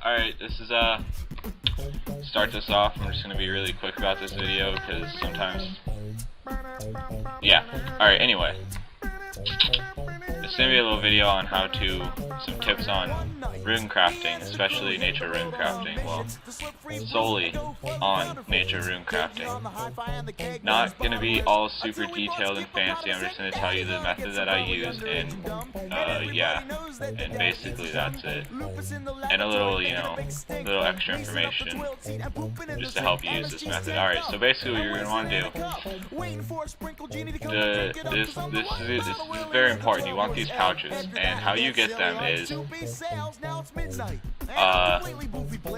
Alright, this is start this off. I'm just gonna be really quick about this video because sometimes, yeah. Alright, anyway, it's gonna be a little video on how to, some tips on runecrafting, especially nature runecrafting. Well, solely on nature runecrafting. Not gonna be all super detailed and fancy. I'm just gonna tell you the method that I use, and yeah, and basically that's it. And a little, you know, little extra information just to help you use this method. Alright, so basically what you're gonna want to do, this is very important. You want these pouches, and how you get them is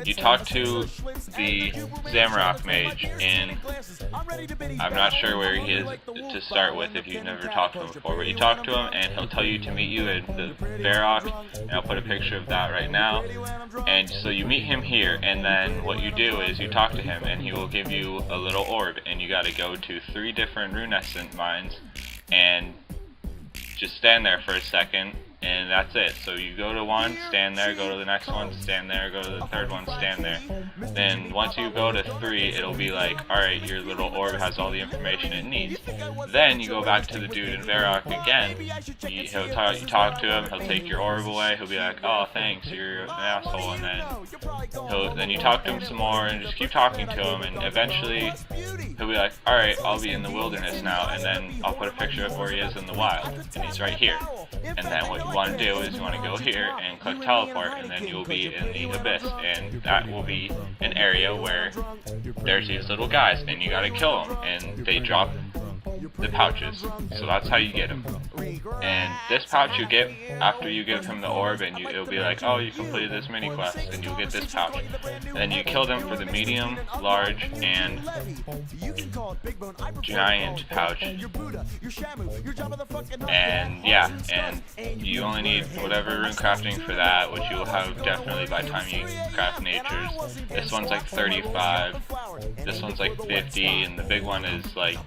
you talk to the Zamrock mage in, I'm not sure where he is to start with if you've never talked to him before, but you talk to him and he'll tell you to meet you in the Varrock, and I'll put a picture of that right now. And so you meet him here, and then what you do is you talk to him and he will give you a little orb, and you gotta go to 3 different runescent mines and just stand there for a second, and that's it. So you go to one, stand there, go to the next one, stand there, go to the third one, stand there. Then once you go to 3, it'll be like, alright, your little orb has all the information it needs. Then you go back to the dude in Varrock again. You talk to him, he'll take your orb away, he'll be like, oh thanks, you're an asshole, and then you talk to him some more and just keep talking to him, and eventually he'll be like, alright, I'll be in the wilderness now, and then I'll put a picture of where he is in the wild, and he's right here. And then what you want to do is you want to go here and click teleport, and then you'll be in the abyss, and that will be an area where there's these little guys, and you gotta kill them, and they drop the pouches. So that's how you get them. And this pouch you get after you give him the orb, and it'll be like, oh, you completed this mini quest, and you'll get this pouch. And then you kill them for the medium, large, and giant pouch. And yeah, and you only need whatever runecrafting for that, which you'll have definitely by the time you craft natures. This one's like 35, this one's like 50, and the big one is like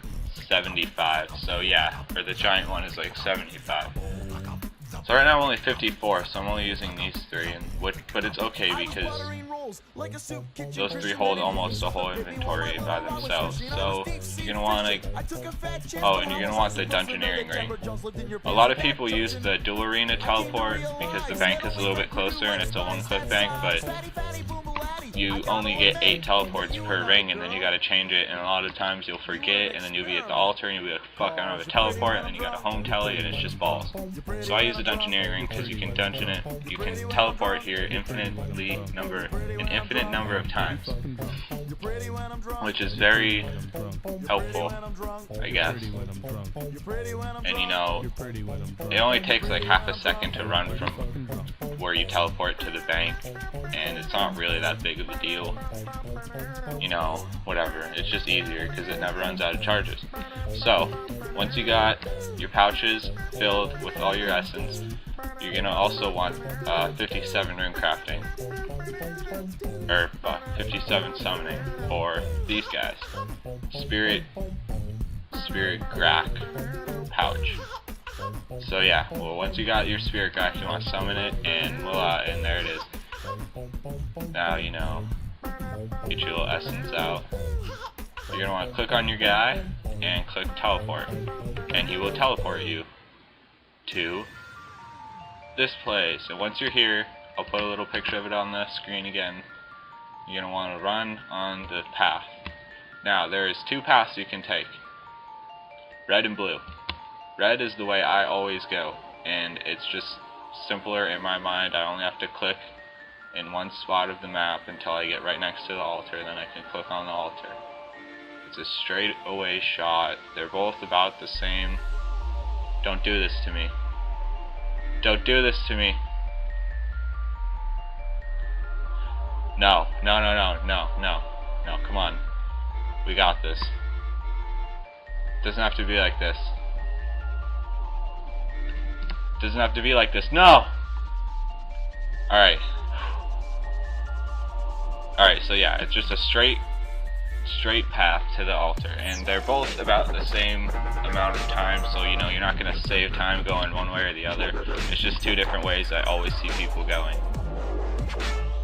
75, so yeah, or the giant one is like 75. So right now I'm only 54, so I'm only using these 3, but it's okay because those 3 hold almost a whole inventory by themselves. So you're gonna want to, oh, and you're gonna want the dungeoneering ring. A lot of people use the dual arena teleport because the bank is a little bit closer and it's a one-click bank, but you only get 8 teleports per ring, and then you gotta change it, and a lot of times you'll forget, and then you'll be at the altar and you'll be like, fuck, I don't have a teleport, and then you gotta home tele, and it's just balls. So I use the dungeoneering ring because you can dungeon it, you can teleport here an infinite number of times, which is very helpful, I guess. And you know, it only takes like half a second to run from where you teleport to the bank, and it's not really that big of a deal, you know, whatever. It's just easier because it never runs out of charges. So once you got your pouches filled with all your essence, you're gonna also want 57 runecrafting, or 57 summoning for these guys. Spirit Grack pouch. So yeah, well, once you got your Spirit Grack, you want to summon it, and voila, and there it is. Now, you know, get your little essence out. You're going to want to click on your guy and click teleport, and he will teleport you to this place. And once you're here, I'll put a little picture of it on the screen again. You're going to want to run on the path. Now, there is 2 paths you can take, red and blue. Red is the way I always go, and it's just simpler in my mind. I only have to click in one spot of the map until I get right next to the altar, then I can click on the altar. It's a straight away shot. They're both about the same. Don't do this to me. Don't do this to me. No, no, no, no, no, no, no, come on. We got this. It doesn't have to be like this. Doesn't have to be like this. No! Alright. Alright, so yeah, it's just a straight path to the altar, and they're both about the same amount of time, so you know, you're not going to save time going one way or the other. It's just 2 different ways I always see people going.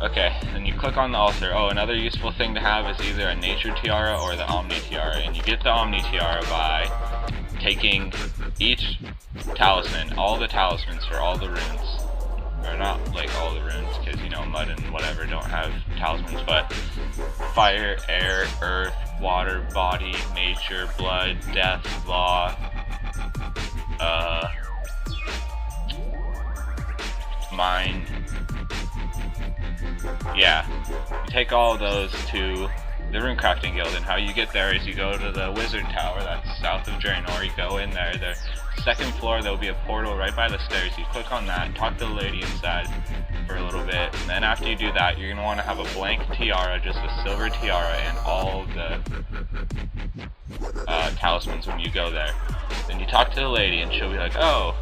Okay, then you click on the altar. Oh, another useful thing to have is either a nature tiara or the omni tiara, and you get the omni tiara by taking each talisman, all the talismans for all the runes, or not like all the runes, because you know mud and whatever don't have talismans, but fire, air, earth, water, body, nature, blood, death, law, mind. Yeah, you take all of those to the Runecrafting Guild, and how you get there is you go to the Wizard Tower that's south of Draenor. You go in there, the second floor there will be a portal right by the stairs. You click on that, talk to the lady inside for a little bit, and then after you do that you're going to want to have a blank tiara, just a silver tiara, and all the talismans when you go there. Then you talk to the lady and she'll be like, oh,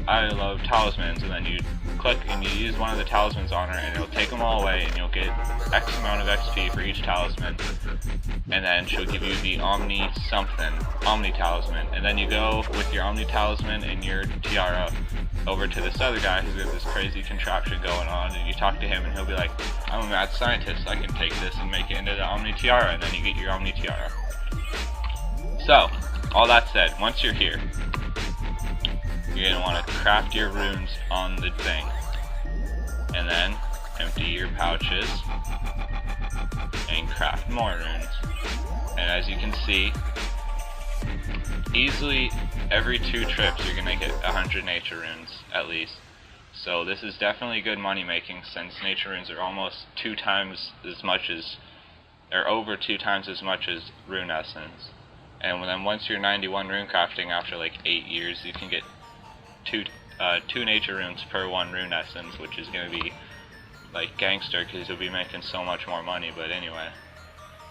I love talismans, and then you click and you use one of the talismans on her and it'll take them all away and you'll get X amount of XP for each talisman, and then she'll give you the Omni talisman, and then you go with your Omni talisman and your tiara over to this other guy who's got this crazy contraption going on, and you talk to him and he'll be like, I'm a mad scientist, I can take this and make it into the Omni tiara, and then you get your Omni tiara. So, all that said, once you're here, you're going to want to craft your runes on the thing, and then empty your pouches and craft more runes. And as you can see, easily every 2 trips you're going to get 100 nature runes at least. So this is definitely good money making, since nature runes are almost 2 times as much as, or over 2 times as much as rune essence. And then once you're 91 rune crafting after like 8 years, you can get 2 nature runes per 1 rune essence, which is going to be like gangster because you'll be making so much more money. But anyway,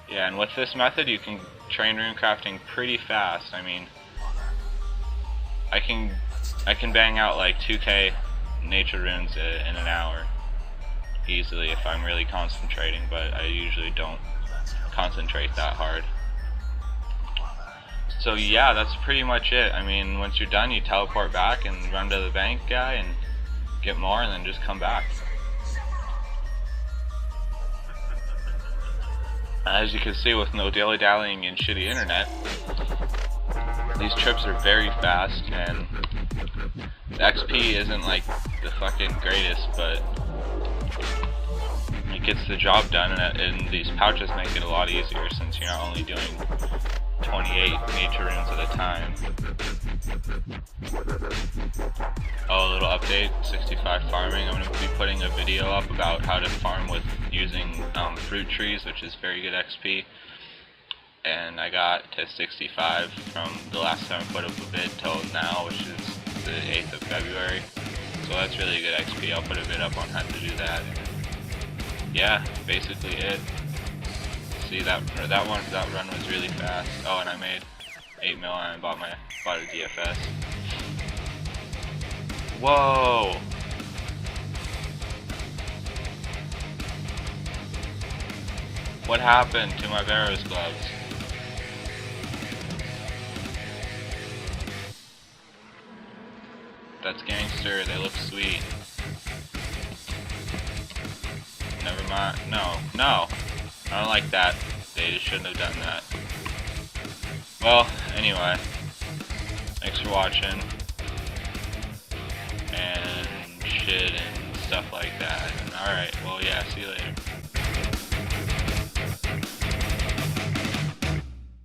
yeah, and with this method you can train rune crafting pretty fast. I mean, I can bang out like 2k nature runes in an hour easily if I'm really concentrating, but I usually don't concentrate that hard. So yeah, that's pretty much it. I mean, once you're done, you teleport back and run to the bank guy and get more, and then just come back. As you can see, with no dilly-dallying and shitty internet, these trips are very fast, and the XP isn't like the fucking greatest, but it gets the job done, and these pouches make it a lot easier since you're not only doing 28 nature runes at a time. Oh, a little update, 65 farming. I'm going to be putting a video up about how to farm with using fruit trees, which is very good XP. And I got to 65 from the last time I put up a vid till now, which is the 8th of February. So that's really good XP. I'll put a vid up on how to do that. Yeah, basically it. See, that run was really fast. Oh, and I made 8 mil and I bought a DFS. Whoa! What happened to my Barrow's gloves? That's gangster, they look sweet. Never mind. No. I don't like that. They just shouldn't have done that. Well, anyway. Thanks for watching. And shit and stuff like that. Alright, well yeah, see you later.